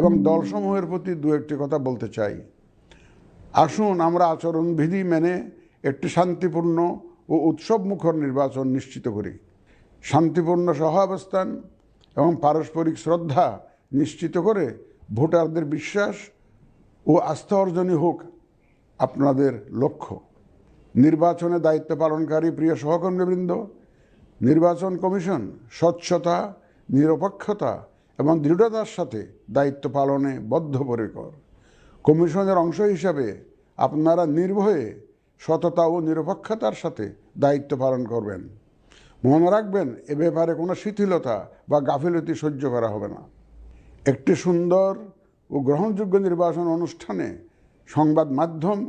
এবং দলসমূহের প্রতি দু একটি কথা বলতে চাই। আসুন আমরা আচরণবিধি মেনে একটি শান্তিপূর্ণ ও উৎসবমুখর নির্বাচন নিশ্চিত করি। শান্তিপূর্ণ সহাবস্থান এবং পারস্পরিক শ্রদ্ধা নিশ্চিত করে ভোটারদের বিশ্বাস ও আস্থা অর্জনই হোক আপনাদের লক্ষ্য। নির্বাচনে দায়িত্ব পালনকারী প্রিয় সহকর্মীবৃন্দ, নির্বাচন কমিশন স্বচ্ছতা, নিরপেক্ষতা এবং দৃঢ়তার সাথে দায়িত্ব পালনে বদ্ধপরিকর। কমিশনের অংশ হিসাবে আপনারা নির্ভয়ে সততা ও নিরপেক্ষতার সাথে দায়িত্ব পালন করবেন। মনে রাখবেন, এ ব্যাপারে কোনো শিথিলতা বা গাফিলতি সহ্য করা হবে না। একটি সুন্দর ও গ্রহণযোগ্য নির্বাচন অনুষ্ঠানে সংবাদ মাধ্যম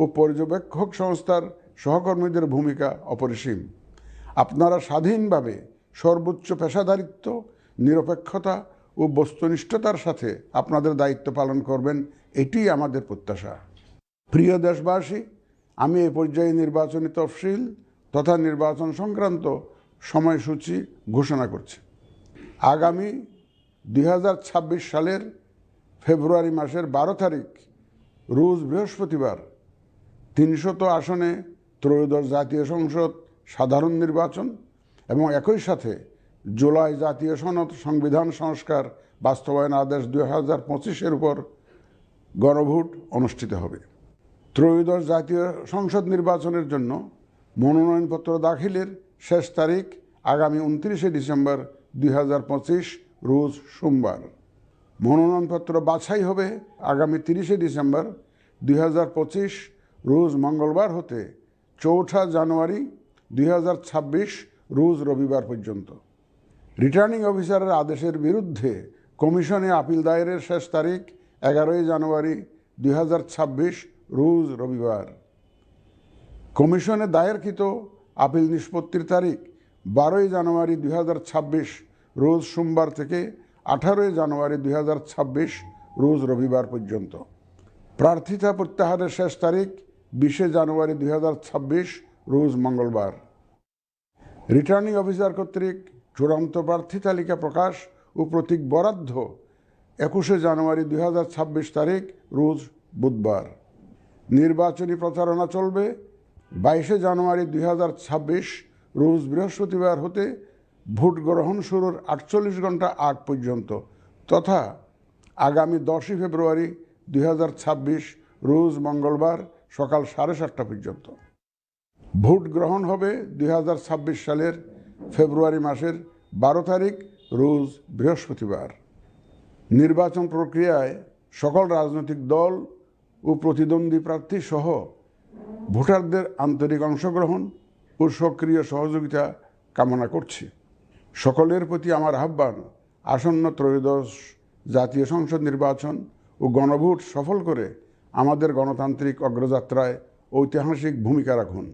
ও পর্যবেক্ষক সংস্থার সহকর্মীদের ভূমিকা অপরিসীম। আপনারা স্বাধীনভাবে সর্বোচ্চ পেশাদারিত্ব, নিরপেক্ষতা ও বস্তুনিষ্ঠতার সাথে আপনাদের দায়িত্ব পালন করবেন, এটি আমাদের প্রত্যাশা। প্রিয় দেশবাসী, আমি এ পর্যায়ে নির্বাচনী তফসিল তথা নির্বাচন সংক্রান্ত সময়সূচি ঘোষণা করছি। আগামী 2026 সালের ফেব্রুয়ারি মাসের 12 তারিখ রোজ বৃহস্পতিবার 300 আসনে ত্রয়োদশ জাতীয় সংসদ সাধারণ নির্বাচন এবং একই সাথে জুলাই জাতীয় সনদ সংবিধান সংস্কার বাস্তবায়ন আদেশ 2025-এর উপর গণভোট অনুষ্ঠিত হবে। ত্রয়োদশ জাতীয় সংসদ নির্বাচনের জন্য মনোনয়নপত্র দাখিলের শেষ তারিখ আগামী 29 ডিসেম্বর 2025 রোজ সোমবার। মনোনয়নপত্র বাছাই হবে আগামী 30 ডিসেম্বর 2025 রোজ মঙ্গলবার হতে 4 জানুয়ারি 2026 রোজ রবিবার পর্যন্ত। রিটার্নিং অফিসারের আদেশের বিরুদ্ধে কমিশনে আপিল দায়েরের শেষ তারিখ 11 জানুয়ারি 2026 রোজ রবিবার। কমিশনে দায়েরকৃত আপিল নিষ্পত্তির তারিখ 12 জানুয়ারি 2026 রোজ সোমবার থেকে 18 জানুয়ারি 2026 রোজ রবিবার পর্যন্ত। প্রার্থিতা প্রত্যাহারের শেষ তারিখ 20 জানুয়ারি 2026 রোজ মঙ্গলবার। রিটার্নিং অফিসার কর্তৃক চূড়ান্ত প্রার্থী তালিকা প্রকাশ ও প্রতীক বরাদ্দ 21 জানুয়ারি 2026 তারিখ রোজ বুধবার। নির্বাচনী প্রচারণা চলবে 22 জানুয়ারি 2026 রোজ বৃহস্পতিবার হতে ভোট গ্রহণ শুরুর 48 ঘন্টা আগ পর্যন্ত তথা আগামী 10 ফেব্রুয়ারি 2026 রোজ মঙ্গলবার সকাল 7:30 পর্যন্ত। ভোট গ্রহণ হবে 2026 সালের ফেব্রুয়ারি মাসের 12 তারিখ রোজ বৃহস্পতিবার। নির্বাচন প্রক্রিয়ায় সকল রাজনৈতিক দল ও প্রতিদ্বন্দ্বী প্রার্থী সহ ভোটারদের আন্তরিক অংশগ্রহণ ও সক্রিয় সহযোগিতা কামনা করছি। সকলের প্রতি আমার আহ্বান, আসন্ন ত্রয়োদশ জাতীয় সংসদ নির্বাচন ও গণভোট সফল করে আমাদের গণতান্ত্রিক অগ্রযাত্রায় ঐতিহাসিক ভূমিকা রাখুন।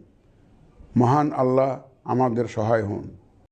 মহান আল্লাহ আমাদের সহায় হন।